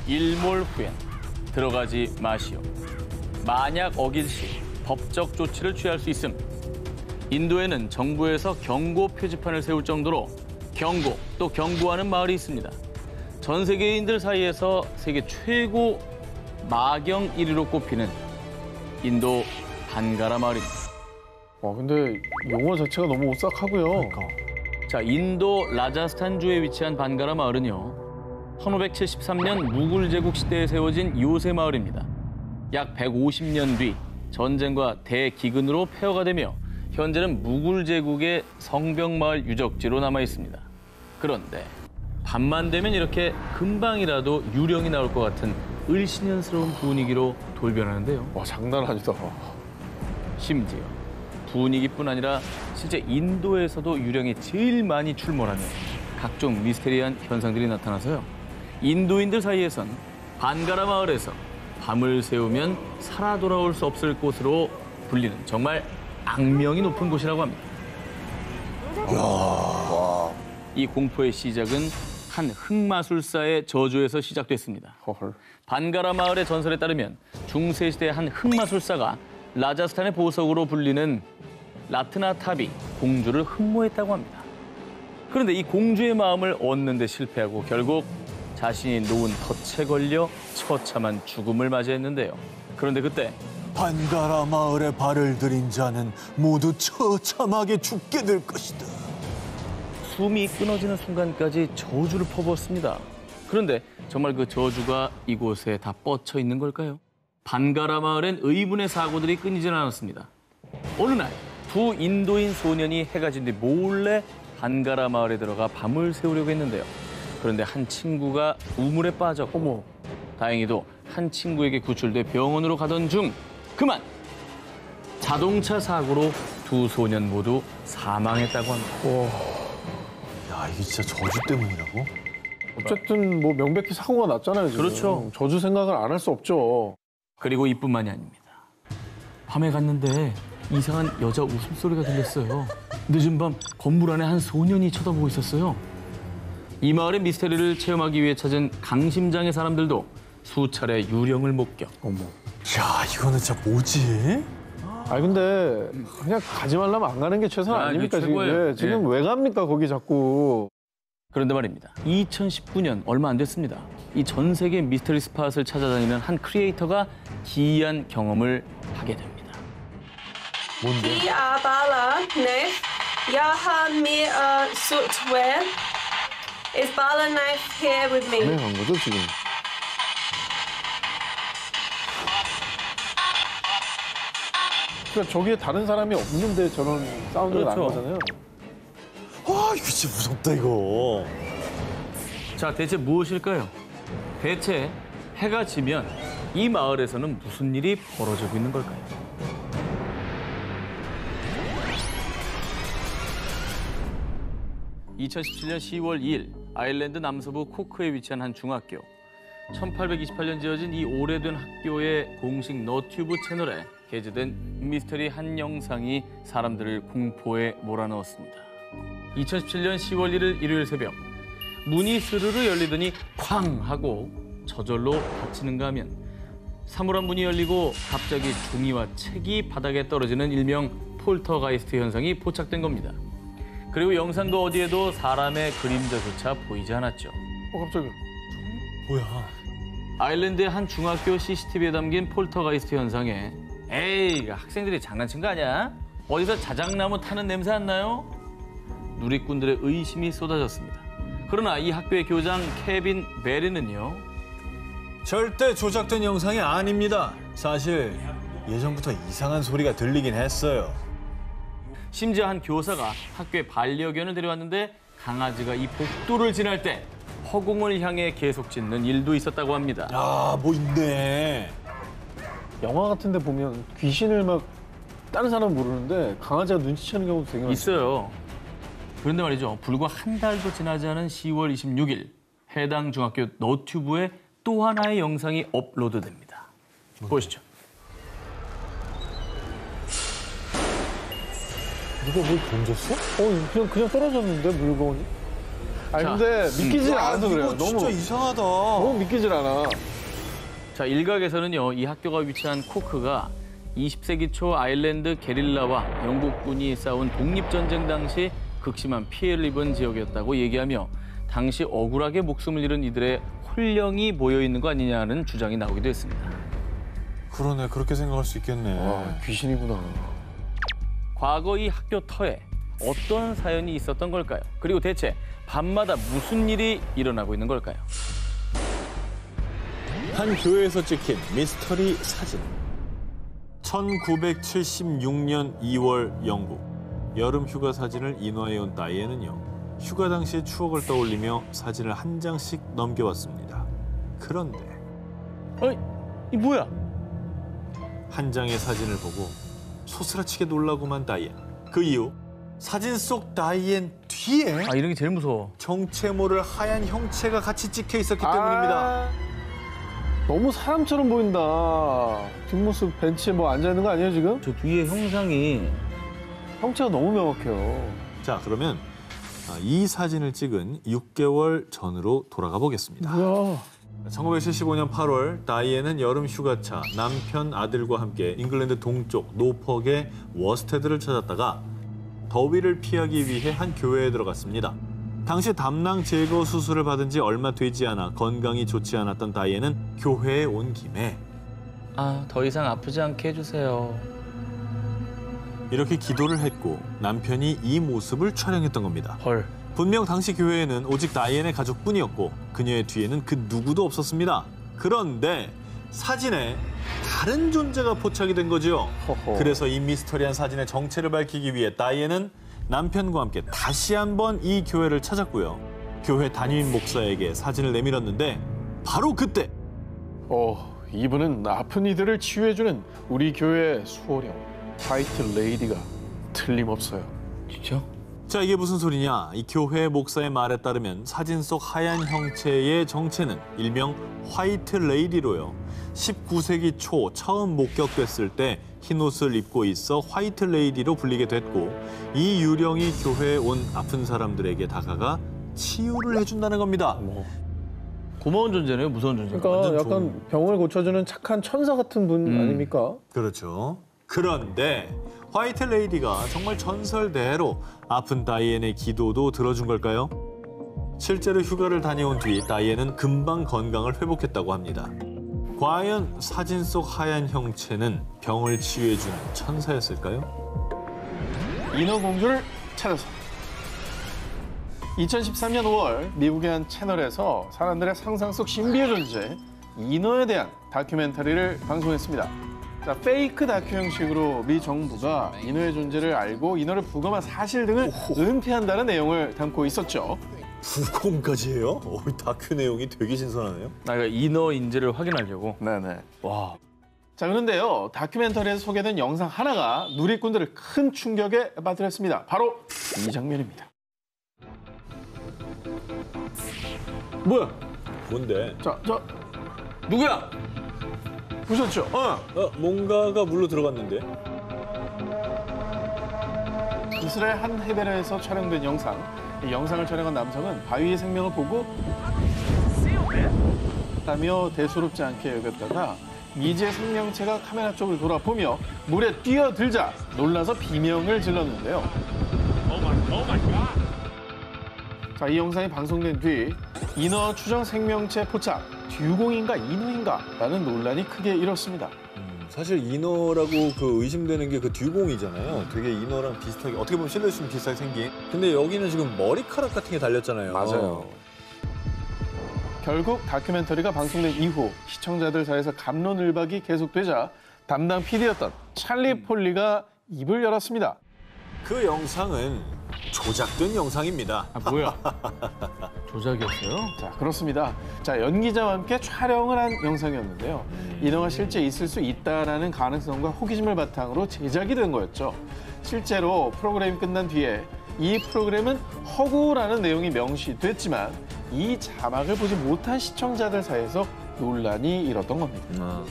일몰 후엔 들어가지 마시오. 만약 어길 시 법적 조치를 취할 수 있음. 인도에는 정부에서 경고 표지판을 세울 정도로 경고 또 경고하는 마을이 있습니다. 전 세계인들 사이에서 세계 최고 마경 1위로 꼽히는 인도 반가라 마을입니다. 와, 근데 용어 자체가 너무 오싹하고요. 그러니까. 자, 인도 라자스탄주에 위치한 반가라 마을은요. 1573년 무굴 제국 시대에 세워진 요새 마을입니다. 약 150년 뒤 전쟁과 대기근으로 폐허가 되며 현재는 무굴 제국의 성벽마을 유적지로 남아 있습니다. 그런데 밤만 되면 이렇게 금방이라도 유령이 나올 것 같은 을씨년스러운 분위기로 돌변하는데요. 와, 장난 아니다. 심지어 분위기뿐 아니라 실제 인도에서도 유령이 제일 많이 출몰하며 각종 미스테리한 현상들이 나타나서요. 인도인들 사이에선 반가라 마을에서 밤을 새우면 살아 돌아올 수 없을 곳으로 불리는 정말 악명이 높은 곳이라고 합니다. 이 공포의 시작은 한 흑마술사의 저주에서 시작됐습니다. 헐. 반가라 마을의 전설에 따르면 중세시대 한 흑마술사가 라자스탄의 보석으로 불리는 라트나탑이 공주를 흠모했다고 합니다. 그런데 이 공주의 마음을 얻는 데 실패하고 결국 자신이 놓은 덫에 걸려 처참한 죽음을 맞이했는데요. 그런데 그때 반가라 마을에 발을 들인 자는 모두 처참하게 죽게 될 것이다. 숨이 끊어지는 순간까지 저주를 퍼부었습니다. 그런데 정말 그 저주가 이곳에 다 뻗쳐 있는 걸까요? 반가라 마을엔 의문의 사고들이 끊이질 않았습니다. 어느 날 두 인도인 소년이 해가 진 뒤 몰래 반가라 마을에 들어가 밤을 새우려고 했는데요. 그런데 한 친구가 우물에 빠졌고 어머. 다행히도 한 친구에게 구출돼 병원으로 가던 중 그만! 자동차 사고로 두 소년 모두 사망했다고 합니다. 야, 이게 진짜 저주 때문이라고? 어쨌든 뭐 명백히 사고가 났잖아요, 지금. 그렇죠. 저주 생각을 안 할 수 없죠. 그리고 이뿐만이 아닙니다. 밤에 갔는데 이상한 여자 웃음소리가 들렸어요. 늦은 밤 건물 안에 한 소년이 쳐다보고 있었어요. 이 마을의 미스테리를 체험하기 위해 찾은 강심장의 사람들도 수차례 유령을 목격. 어머. 야, 이거는 진짜 뭐지? 아니 근데 그냥 가지 말라면 안 가는 게 최선 아닙니까, 이게 지금? 최고예요. 예, 지금 예. 왜 갑니까, 거기 자꾸. 그런데 말입니다. 2019년 얼마 안 됐습니다. 이 전 세계 미스터리 스팟을 찾아다니는 한 크리에이터가 기이한 경험을 하게 됩니다. 뭔데? Ia bala knife. Yaha me suitwear. Is bala knife here with me? 왜 간 거죠, 지금? 그러니까 저기에 다른 사람이 없는데 저런 사운드가 난 그렇죠. 거잖아요. 와, 이거 진짜 무섭다, 이거. 자, 대체 무엇일까요? 대체 해가 지면 이 마을에서는 무슨 일이 벌어지고 있는 걸까요? (2017년 10월 2일) 아일랜드 남서부 코크에 위치한 한 중학교. 1828년 지어진 이 오래된 학교의 공식 너튜브 채널에 게재된 미스터리 한 영상이 사람들을 공포에 몰아넣었습니다. 2017년 10월 1일 일요일 새벽, 문이 스르르 열리더니 쾅 하고 저절로 닫히는가 하면 사물함 문이 열리고 갑자기 종이와 책이 바닥에 떨어지는 일명 폴터가이스트 현상이 포착된 겁니다. 그리고 영상도 어디에도 사람의 그림자조차 보이지 않았죠. 갑자기. 뭐야? 아일랜드의 한 중학교 CCTV에 담긴 폴터가이스트 현상에 에이, 학생들이 장난친 거 아니야? 어디서 자작나무 타는 냄새 안 나요? 누리꾼들의 의심이 쏟아졌습니다. 그러나 이 학교의 교장 케빈 베리는요. 절대 조작된 영상이 아닙니다. 사실 예전부터 이상한 소리가 들리긴 했어요. 심지어 한 교사가 학교에 반려견을 데려왔는데 강아지가 이 복도를 지날 때 허공을 향해 계속 짖는 일도 있었다고 합니다. 아, 뭐 있네. 영화 같은 데 보면 귀신을 막 다른 사람은 모르는데 강아지가 눈치채는 경우도 되게 많아요. 있어요. 그런데 말이죠. 불과 한 달도 지나지 않은 10월 26일 해당 중학교 너튜브에 또 하나의 영상이 업로드됩니다. 보시죠. 누가 뭘 던졌어? 그냥 떨어졌는데, 물건이? 아니 근데 믿기질 않아서 그래요. 이거 진짜 이상하다. 너무 믿기질 않아. 자, 일각에서는요, 이 학교가 위치한 코크가 20세기 초 아일랜드 게릴라와 영국군이 싸운 독립전쟁 당시 극심한 피해를 입은 지역이었다고 얘기하며 당시 억울하게 목숨을 잃은 이들의 혼령이 모여 있는 거 아니냐는 주장이 나오기도 했습니다. 그러네, 그렇게 생각할 수 있겠네. 와, 귀신이구나. 과거 이 학교 터에 어떤 사연이 있었던 걸까요? 그리고 대체 밤마다 무슨 일이 일어나고 있는 걸까요? 한 교회에서 찍힌 미스터리 사진. 1976년 2월 영국. 여름 휴가 사진을 인화해온 다이앤은요, 휴가 당시의 추억을 떠올리며 사진을 한 장씩 넘겨왔습니다. 그런데 어이, 이 뭐야? 한 장의 사진을 보고 소스라치게 놀라고만 다이앤. 그 이유, 사진 속 다이앤 뒤에 아, 이런 게 제일 무서워. 정체 모를 하얀 형체가 같이 찍혀 있었기 때문입니다. 너무 사람처럼 보인다. 뒷모습 벤치에 뭐 앉아있는 거 아니에요 지금? 저 뒤에 형상이 형체가 너무 명확해요. 자, 그러면 이 사진을 찍은 6개월 전으로 돌아가 보겠습니다. 뭐야? 1975년 8월 다이앤은 여름 휴가차 남편 아들과 함께 잉글랜드 동쪽 노퍽의 워스테드를 찾았다가 더위를 피하기 위해 한 교회에 들어갔습니다. 당시 담낭 제거 수술을 받은 지 얼마 되지 않아 건강이 좋지 않았던 다이앤은 교회에 온 김에 아, 더 이상 아프지 않게 해주세요. 이렇게 기도를 했고 남편이 이 모습을 촬영했던 겁니다. 헐. 분명 당시 교회에는 오직 다이앤의 가족뿐이었고 그녀의 뒤에는 그 누구도 없었습니다. 그런데 사진에 다른 존재가 포착이 된 거죠. 허허. 그래서 이 미스터리한 사진의 정체를 밝히기 위해 다이앤은 남편과 함께 다시 한번 이 교회를 찾았고요. 교회 담임 목사에게 사진을 내밀었는데 바로 그때 이분은 아픈 이들을 치유해주는 우리 교회의 수호령 화이트 레이디가 틀림없어요. 진짜? 자, 이게 무슨 소리냐? 이 교회 목사의 말에 따르면 사진 속 하얀 형체의 정체는 일명 화이트 레이디로요. 19세기 초 처음 목격됐을 때 흰옷을 입고 있어 화이트 레이디로 불리게 됐고 이 유령이 교회에 온 아픈 사람들에게 다가가 치유를 해준다는 겁니다. 고마운 존재네요, 무서운 존재. 그러니까 완전 약간 병을 고쳐주는 착한 천사 같은 분 아닙니까? 그렇죠. 그런데 화이트 레이디가 정말 전설대로 아픈 다이앤의 기도도 들어준 걸까요? 실제로 휴가를 다녀온 뒤 다이앤은 금방 건강을 회복했다고 합니다. 과연 사진 속 하얀 형체는 병을 치유해주는 천사였을까요? 인어공주를 찾아서 2013년 5월 미국의 한 채널에서 사람들의 상상 속 신비의 존재 인어에 대한 다큐멘터리를 방송했습니다. 자, 페이크 다큐 형식으로 미 정부가 인어의 존재를 알고 인어를 부검한 사실 등을 은폐한다는 내용을 담고 있었죠. 부검까지 해요? 다큐 내용이 되게 신선하네요. 나 인어 인재를 확인하려고. 네네. 와. 자, 그런데요, 다큐멘터리에서 소개된 영상 하나가 누리꾼들을 큰 충격에 빠뜨렸습니다. 바로 이 장면입니다. 뭐야? 뭔데? 자, 누구야? 보셨죠? 뭔가가 물로 들어갔는데? 이스라엘 한 해변에서 촬영된 영상. 이 영상을 촬영한 남성은 바위의 생명을 보고 다며 대수롭지 않게 여겼다가 미지의 생명체가 카메라 쪽을 돌아보며 물에 뛰어들자 놀라서 비명을 질렀는데요. 자, 이 영상이 방송된 뒤 인어 추정 생명체 포착, 듀공인가 인어인가 라는 논란이 크게 일었습니다. 사실 인어라고 그 의심되는 게 그 듀공이잖아요. 되게 인어랑 비슷하게 어떻게 보면 실루엣이 비슷하게 생긴. 근데 여기는 지금 머리카락 같은 게 달렸잖아요. 맞아요. 결국 다큐멘터리가 방송된 이후 시청자들 사이에서 갑론을박이 계속되자 담당 PD였던 찰리 폴리가 입을 열었습니다. 그 영상은 조작된 영상입니다. 아, 뭐야? 조작이었어요? 자, 그렇습니다. 자, 연기자와 함께 촬영을 한 영상이었는데요. 인어가 실제 있을 수 있다라는 가능성과 호기심을 바탕으로 제작이 된 거였죠. 실제로 프로그램이 끝난 뒤에 이 프로그램은 허구라는 내용이 명시됐지만 이 자막을 보지 못한 시청자들 사이에서 논란이 일었던 겁니다.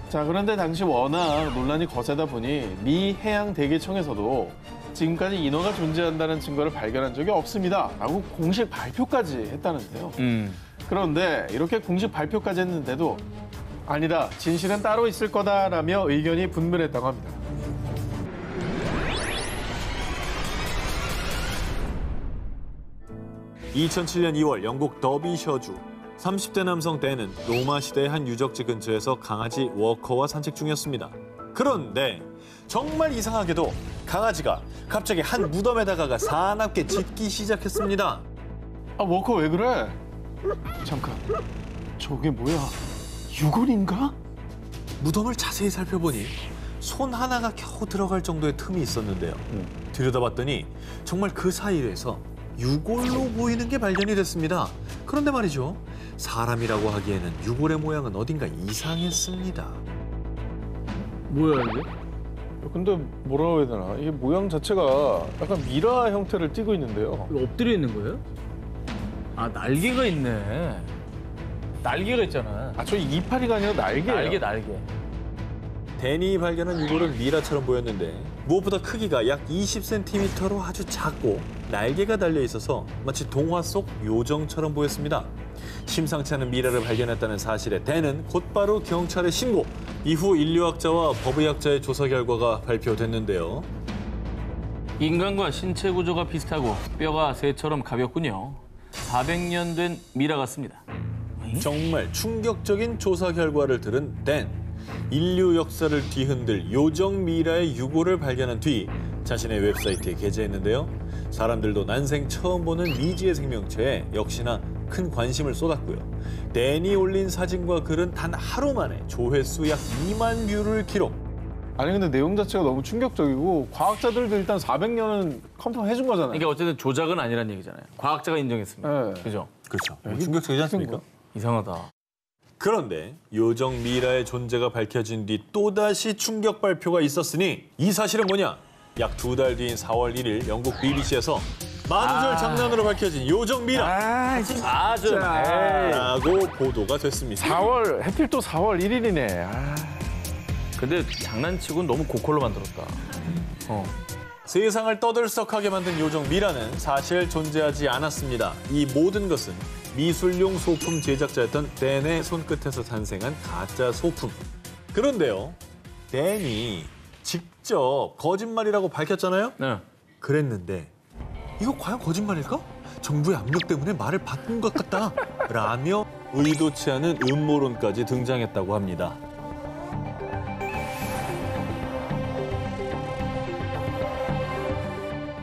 자, 그런데 당시 워낙 논란이 거세다 보니 미 해양대기청에서도 지금까지 인어가 존재한다는 증거를 발견한 적이 없습니다. 라고 공식 발표까지 했다는데요. 그런데 이렇게 공식 발표까지 했는데도 아니다, 진실은 따로 있을 거다라며 의견이 분분했다고 합니다. (2007년 2월) 영국 더비셔주 30대 남성 댄은 로마 시대의 한 유적지 근처에서 강아지 워커와 산책 중이었습니다. 그런데 정말 이상하게도 강아지가 갑자기 한 무덤에 다가가 사납게 짖기 시작했습니다. 아, 워커 왜 그래? 잠깐, 저게 뭐야? 유골인가? 무덤을 자세히 살펴보니 손 하나가 겨우 들어갈 정도의 틈이 있었는데요. 들여다봤더니 정말 그 사이에서 유골로 보이는 게 발견이 됐습니다. 그런데 말이죠, 사람이라고 하기에는 유골의 모양은 어딘가 이상했습니다. 뭐야 이게? 근데 뭐라고 해야 되나? 이게 모양 자체가 약간 미라 형태를 띠고 있는데요. 이거 엎드려 있는 거예요? 아, 날개가 있네. 날개가 있잖아. 아, 저 이파리가 아니라 날개예요. 날개. 댄이 발견한 유골은 미라처럼 보였는데 무엇보다 크기가 약 20cm로 아주 작고 날개가 달려 있어서 마치 동화 속 요정처럼 보였습니다. 심상치 않은 미라를 발견했다는 사실에 댄은 곧바로 경찰에 신고. 이후 인류학자와 법의학자의 조사 결과가 발표됐는데요. 인간과 신체 구조가 비슷하고 뼈가 새처럼 가볍군요. 400년 된 미라 같습니다. 정말 충격적인 조사 결과를 들은 댄. 인류 역사를 뒤흔들 요정 미라의 유골을 발견한 뒤 자신의 웹사이트에 게재했는데요. 사람들도 난생 처음 보는 미지의 생명체에 역시나 큰 관심을 쏟았고요. 댄이 올린 사진과 글은 단 하루 만에 조회수 약 2만 뷰를 기록. 아니 근데 내용 자체가 너무 충격적이고 과학자들도 일단 400년은 컨펌 해준 거잖아요. 그러니까 어쨌든 조작은 아니란 얘기잖아요. 과학자가 인정했습니다. 네. 그죠? 그렇죠. 충격적이지 않습니까? 이상하다. 그런데 요정 미라의 존재가 밝혀진 뒤 또다시 충격 발표가 있었으니 이 사실은 뭐냐? 약 2달 뒤인 4월 1일 영국 BBC에서 만우절 장난으로 밝혀진 요정 미라! 아주. 라고 보도가 됐습니다. 4월 해필 또 4월 1일이네. 근데 장난치고는 너무 고퀄로 만들었다. 세상을 떠들썩하게 만든 요정 미라는 사실 존재하지 않았습니다. 이 모든 것은 미술용 소품 제작자였던 댄의 손끝에서 탄생한 가짜 소품. 그런데요, 댄이 직접 거짓말이라고 밝혔잖아요? 네. 그랬는데 이거 과연 거짓말일까? 정부의 압력 때문에 말을 바꾼 것 같다 라며 의도치 않은 음모론까지 등장했다고 합니다.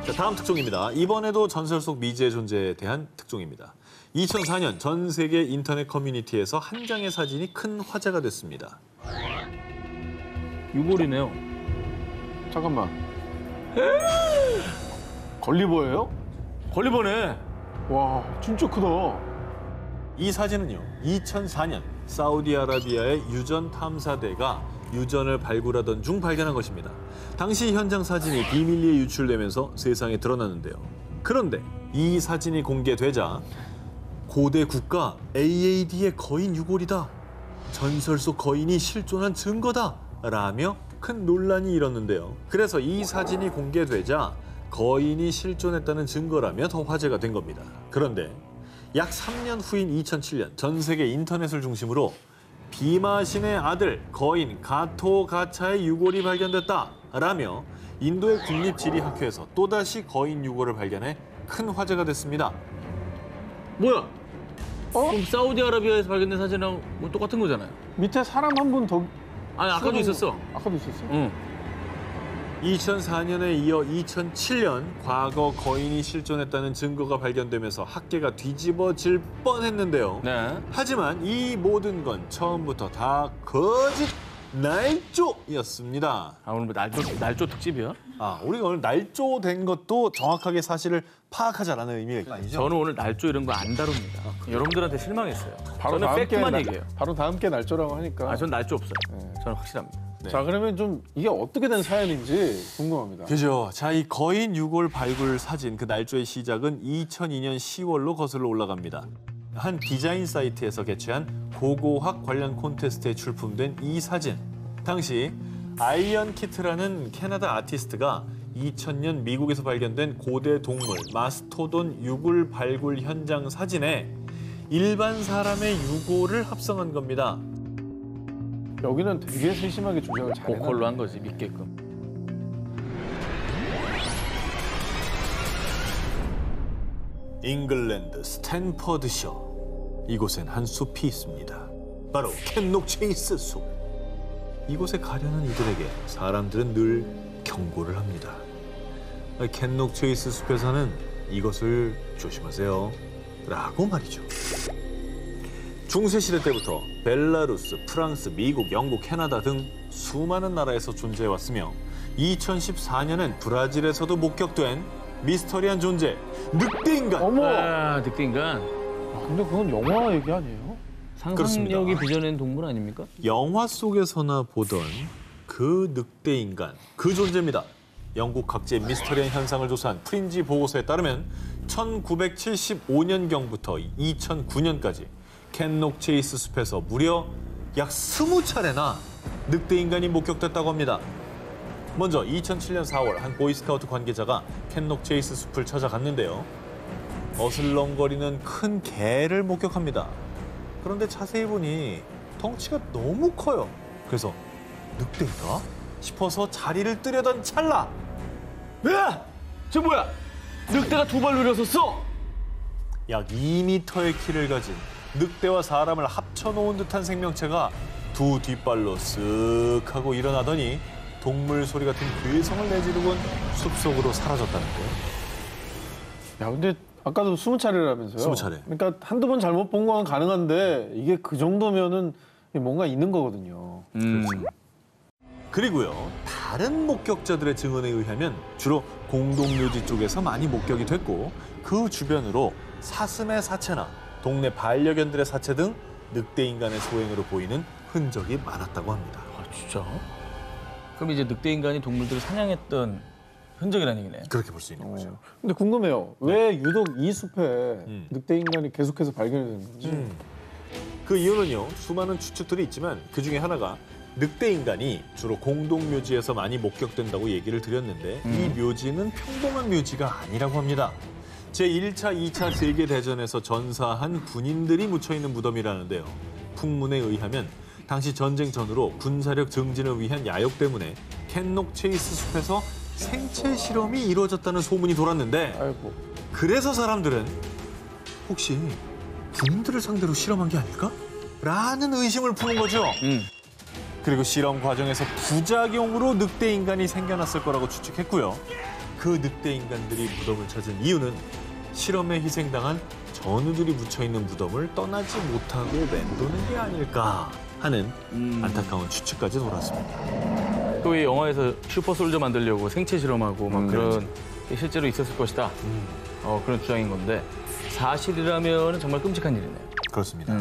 자, 다음 특종입니다. 이번에도 전설 속 미지의 존재에 대한 특종입니다. 2004년 전 세계 인터넷 커뮤니티에서 한 장의 사진이 큰 화제가 됐습니다. 유골이네요. 잠깐만. 걸리버예요? 걸리버네. 와, 진짜 크다. 이 사진은요, 2004년 사우디아라비아의 유전 탐사대가 유전을 발굴하던 중 발견한 것입니다. 당시 현장 사진이 비밀리에 유출되면서 세상에 드러났는데요. 그런데 이 사진이 공개되자 고대 국가 AAD의 거인 유골이다. 전설 속 거인이 실존한 증거다. 라며 큰 논란이 일었는데요. 그래서 이 사진이 공개되자 거인이 실존했다는 증거라며 더 화제가 된 겁니다. 그런데 약 3년 후인 2007년 전 세계 인터넷을 중심으로 비마신의 아들 거인 가토 가차의 유골이 발견됐다 라며 인도의 국립지리학회에서 또다시 거인 유골을 발견해 큰 화제가 됐습니다. 뭐야? 그럼 사우디아라비아에서 발견된 사진이랑 뭐 똑같은 거잖아요. 밑에 사람 한 분 더. 아니, 아까도 있었어. 아까도 있었어? 응. 2004년에 이어 2007년 과거 거인이 실존했다는 증거가 발견되면서 학계가 뒤집어질 뻔했는데요. 네. 하지만 이 모든 건 처음부터 다 거짓 날조였습니다. 아, 오늘 뭐 날조 특집이야? 우리가 오늘 날조된 것도 정확하게 사실을 파악하자라는 의미가 아니죠? 저는 오늘 날조 이런 거 안 다룹니다. 여러분들한테 실망했어요. 바로 저는 다음 팩트만 날- 얘기해요. 바로 다음 게 날조라고 하니까. 아, 전 날조 없어요. 저는 확실합니다. 네. 자, 그러면 좀 이게 어떻게 된 사연인지 궁금합니다. 그죠. 자, 이 거인 유골 발굴 사진, 그 날조의 시작은 2002년 10월로 거슬러 올라갑니다. 한 디자인 사이트에서 개최한 고고학 관련 콘테스트에 출품된 이 사진. 당시 아이언 키트라는 캐나다 아티스트가 2000년 미국에서 발견된 고대 동물 마스토돈 유골 발굴 현장 사진에 일반 사람의 유골을 합성한 겁니다. 여기는 되게 세심하게 조작을 잘해놨네. 보컬로 한 거지, 믿게끔. 잉글랜드 스탠퍼드셔. 이곳엔 한 숲이 있습니다. 바로 캔록 체이스 숲. 이곳에 가려는 이들에게 사람들은 늘 경고를 합니다. 캔록 체이스 숲에서는 이것을 조심하세요. 라고 말이죠. 중세시대 때부터 벨라루스, 프랑스, 미국, 영국, 캐나다 등 수많은 나라에서 존재해왔으며 2014년엔 브라질에서도 목격된 미스터리한 존재, 늑대인간. 어머! 아, 늑대인간. 근데 그건 영화 얘기 아니에요? 상상력이 그렇습니다. 빚어낸 동물 아닙니까? 영화 속에서나 보던 그 늑대인간, 그 존재입니다. 영국 각지의 미스터리한 현상을 조사한 프린지 보고서에 따르면 1975년경부터 2009년까지 캔록 체이스 숲에서 무려 약 20차례나 늑대인간이 목격됐다고 합니다. 먼저 2007년 4월 한 보이스카우트 관계자가 캔록 체이스 숲을 찾아갔는데요. 어슬렁거리는 큰 개를 목격합니다. 그런데 자세히 보니 덩치가 너무 커요. 그래서 늑대인가 싶어서 자리를 뜨려던 찰나. 야! 저 뭐야? 늑대가 두 발로 일어섰어? 약 2m의 키를 가진 늑대와 사람을 합쳐놓은 듯한 생명체가 두 뒷발로 쓱 하고 일어나더니 동물 소리 같은 괴성을 내지르곤 숲속으로 사라졌다는데요. 야, 근데 아까도 20차례라면서요? 20차례. 그러니까 한두 번 잘못 본 건 가능한데 이게 그 정도면은 뭔가 있는 거거든요. 그리고요, 다른 목격자들의 증언에 의하면 주로 공동묘지 쪽에서 많이 목격이 됐고 그 주변으로 사슴의 사체나 동네 반려견들의 사체 등 늑대인간의 소행으로 보이는 흔적이 많았다고 합니다. 아, 진짜? 그럼 이제 늑대인간이 동물들을 사냥했던 흔적이라는 얘기네. 그렇게 볼 수 있는 거죠. 근데 궁금해요. 왜 유독 이 숲에 늑대 인간이 계속해서 발견이 되는 건지. 그 이유는요, 수많은 추측들이 있지만 그 중에 하나가 늑대인간이 주로 공동묘지에서 많이 목격된다고 얘기를 드렸는데 이 묘지는 평범한 묘지가 아니라고 합니다. 제1차, 2차 세계대전에서 전사한 군인들이 묻혀있는 무덤이라는데요. 풍문에 의하면 당시 전쟁 전후로 군사력 증진을 위한 야욕 때문에 캔록 체이스 숲에서 생체 실험이 이루어졌다는 소문이 돌았는데 아이고. 그래서 사람들은 혹시 군인들을 상대로 실험한 게 아닐까? 라는 의심을 푸는 거죠. 그리고 실험 과정에서 부작용으로 늑대인간이 생겨났을 거라고 추측했고요. 그 늑대인간들이 무덤을 찾은 이유는 실험에 희생당한 전우들이 묻혀있는 무덤을 떠나지 못하고 맴도는 게 아닐까 하는 안타까운 추측까지 돌았습니다. 또 이 영화에서 슈퍼솔저 만들려고 생체 실험하고 막 그런 게 실제로 있었을 것이다. 그런 주장인 건데 사실이라면 정말 끔찍한 일이네요. 그렇습니다.